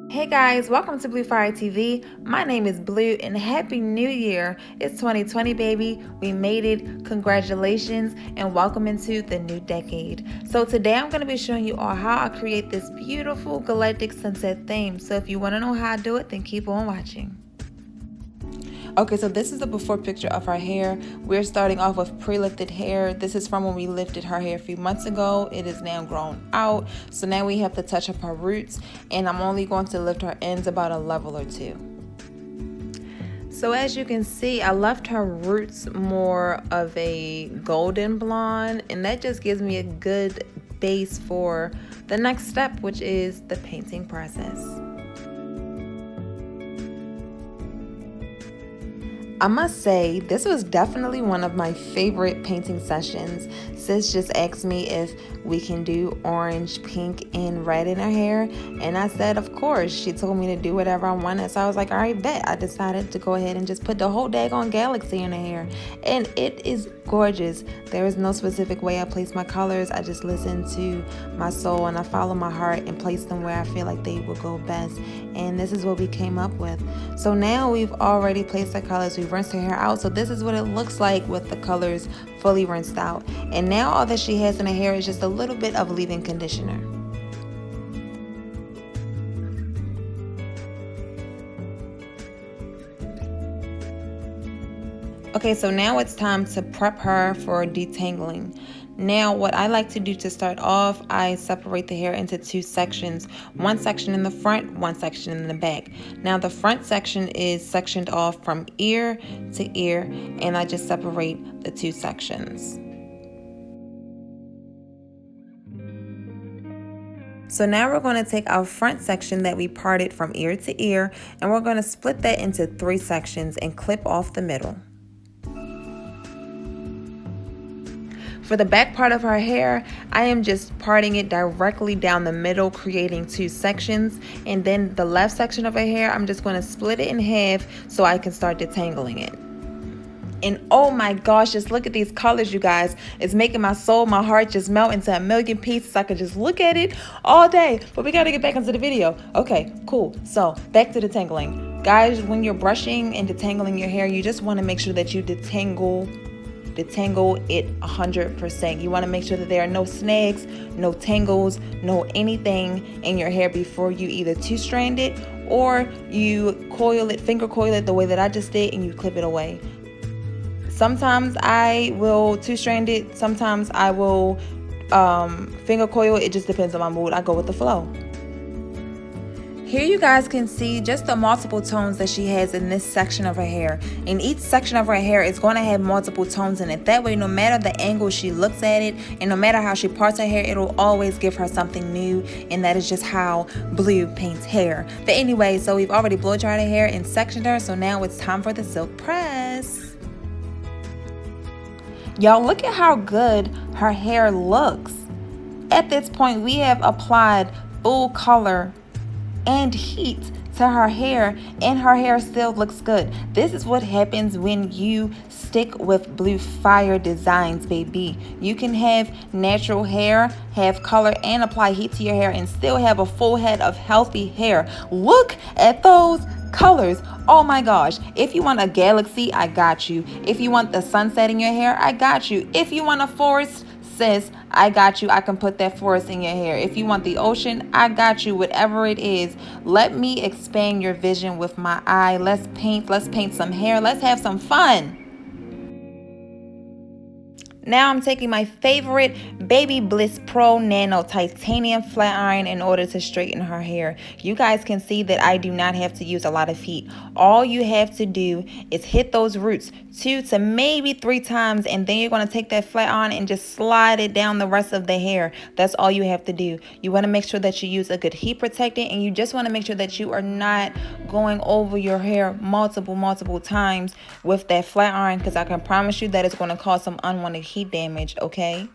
Hey guys, welcome to BluFire TV. My name is Blue and Happy New Year. It's 2020, baby. We made it. Congratulations and welcome into the new decade. So today I'm going to be showing you all how I create this beautiful galactic sunset theme. So if you want to know how I do it, then keep on watching. Okay, so this is the before picture of her hair. We're starting off with pre-lifted hair. This is from when we lifted her hair a few months ago. It is now grown out. So now we have to touch up her roots, and I'm only going to lift her ends about a level or two. So as you can see, I left her roots more of a golden blonde, and that just gives me a good base for the next step, which is the painting process. I must say, this was definitely one of my favorite painting sessions. Sis just asked me if we can do orange, pink, and red in her hair, and I said, of course. She told me to do whatever I wanted, so I was like, all right, bet. I decided to go ahead and just put the whole daggone galaxy in her hair, and it is gorgeous. There is no specific way I place my colors. I just listen to my soul, and I follow my heart and place them where I feel like they will go best, and this is what we came up with. So now we've already placed our colors. We've rinsed her hair out, so this is what it looks like with the colors fully rinsed out. And now all that she has in her hair is just a little bit of leave-in conditioner. Okay, so now it's time to prep her for detangling. Now, what I like to do to start off, I separate the hair into two sections. One section in the front, one section in the back. Now, the front section is sectioned off from ear to ear, and I just separate the two sections. So now we're going to take our front section that we parted from ear to ear, and we're going to split that into three sections and clip off the middle. For the back part of her hair, I am just parting it directly down the middle, creating two sections. And then the left section of her hair, I'm just going to split it in half so I can start detangling it. And oh my gosh, just look at these colors, you guys. It's making my soul, my heart just melt into a million pieces. I could just look at it all day. But we got to get back into the video. Okay, cool. So back to detangling. Guys, when you're brushing and detangling your hair, you just want to make sure that you detangle it 100%. You want to make sure that there are no snags, no tangles, no anything in your hair before you either two-strand it or you coil it, finger coil it the way that I just did, and you clip it away. Sometimes I will two-strand it, sometimes I will finger coil. It just depends on my mood. I go with the flow. Here you guys can see just the multiple tones that she has in this section of her hair. And each section of her hair is going to have multiple tones in it. That way, no matter the angle she looks at it, and no matter how she parts her hair, it'll always give her something new. And that is just how Blue paints hair. But anyway, so we've already blow dried her hair and sectioned her. So now it's time for the silk press. Y'all, look at how good her hair looks. At this point, we have applied full color and heat to her hair, and her hair still looks good. This is what happens when you stick with BluFire designs, baby. You can have natural hair, have color, and apply heat to your hair and still have a full head of healthy hair. Look at those colors. Oh my gosh. If you want a galaxy, I got you. If you want the sunset in your hair, I got you. If you want a forest, sis, I got you. I can put that forest in your hair. If you want the ocean, I got you. Whatever it is, let me expand your vision with my eye. Let's paint some hair. Let's have some fun. Now I'm taking my favorite Babybliss Pro Nano Titanium Flat Iron in order to straighten her hair. You guys can see that I do not have to use a lot of heat. All you have to do is hit those roots 2 to maybe 3 times, and then you're going to take that flat iron and just slide it down the rest of the hair. That's all you have to do. You want to make sure that you use a good heat protectant, and you just want to make sure that you are not going over your hair multiple times with that flat iron, because I can promise you that it's going to cause some unwanted heat damage, okay?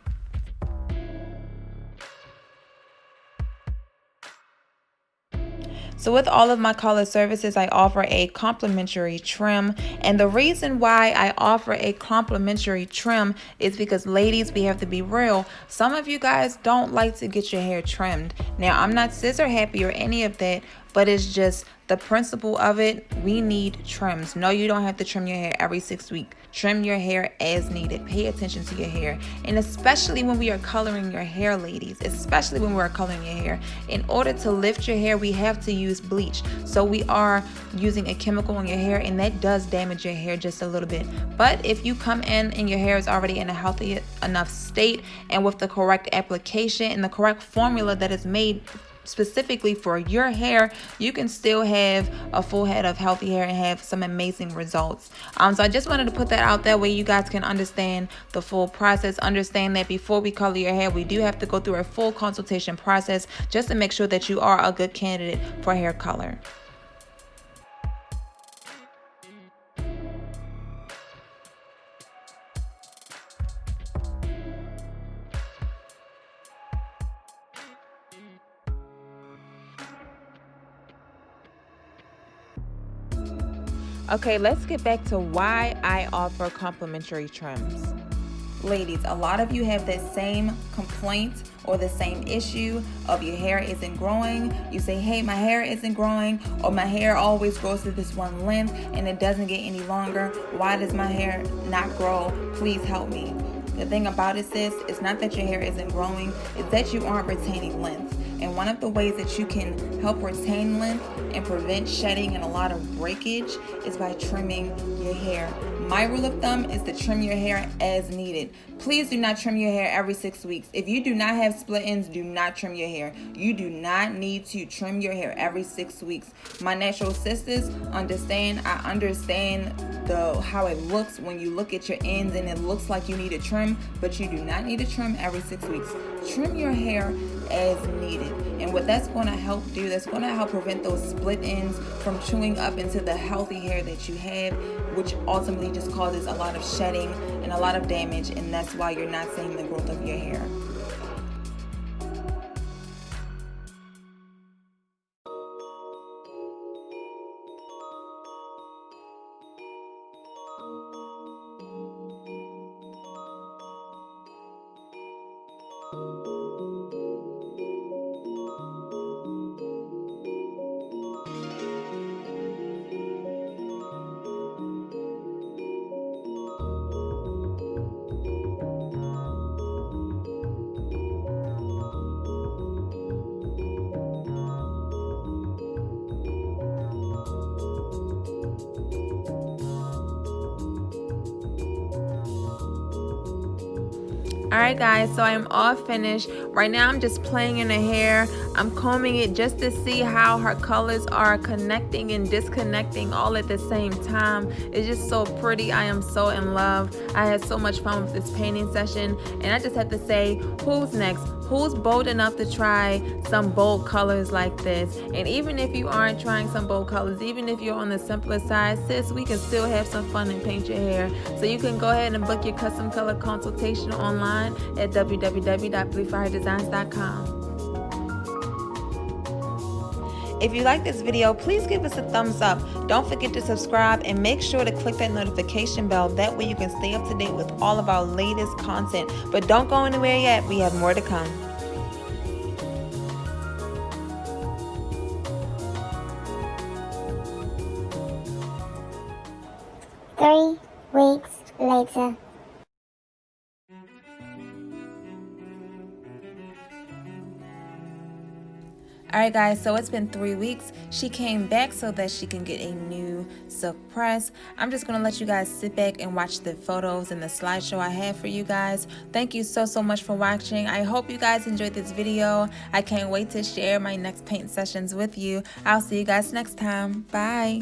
So with all of my color services, I offer a complimentary trim. And the reason why I offer a complimentary trim is because, ladies, we have to be real. Some of you guys don't like to get your hair trimmed. Now, I'm not scissor happy or any of that, but it's just the principle of it. We need trims. No, you don't have to trim your hair every 6 weeks. Trim your hair as needed. Pay attention to your hair. And especially when we are coloring your hair, ladies, especially when we're coloring your hair, in order to lift your hair, we have to use bleach. So we are using a chemical in your hair, and that does damage your hair just a little bit. But if you come in and your hair is already in a healthy enough state, and with the correct application and the correct formula that is made specifically for your hair, you can still have a full head of healthy hair and have some amazing results. So I just wanted to put that out that way you guys can understand the full process. Understand that before we color your hair, we do have to go through a full consultation process just to make sure that you are a good candidate for hair color. Okay, let's get back to why I offer complimentary trims. Ladies, a lot of you have that same complaint or the same issue of your hair isn't growing. You say, hey, my hair isn't growing, or my hair always grows to this one length and it doesn't get any longer. Why does my hair not grow? Please help me. The thing about it, sis, it's not that your hair isn't growing, it's that you aren't retaining length. And one of the ways that you can help retain length and prevent shedding and a lot of breakage is by trimming your hair. My rule of thumb is to trim your hair as needed. Please do not trim your hair every 6 weeks. If you do not have split ends, do not trim your hair. You do not need to trim your hair every 6 weeks. My natural sisters understand. I understand how it looks when you look at your ends and it looks like you need a trim, but you do not need to trim every 6 weeks. Trim your hair as needed. And what that's going to help do, that's going to help prevent those split ends from chewing up into the healthy hair that you have, which ultimately just causes a lot of shedding and a lot of damage, and that's why you're not seeing the growth of your hair. Alright guys, so I'm all finished. Right now I'm just playing in the hair. I'm combing it just to see how her colors are connecting and disconnecting all at the same time. It's just so pretty. I am so in love. I had so much fun with this painting session, and I just have to say, who's next? Who's bold enough to try some bold colors like this? And even if you aren't trying some bold colors, even if you're on the simpler side, sis, we can still have some fun and paint your hair. So you can go ahead and book your custom color consultation online at www.blufiredesigns.com. If you like this video, please give us a thumbs up. Don't forget to subscribe and make sure to click that notification bell. That way you can stay up to date with all of our latest content. But don't go anywhere yet. We have more to come. 3 weeks later. Alright guys, so it's been 3 weeks. She came back so that she can get a new silk press. I'm just going to let you guys sit back and watch the photos and the slideshow I have for you guys. Thank you so much for watching. I hope you guys enjoyed this video. I can't wait to share my next paint sessions with you. I'll see you guys next time. Bye.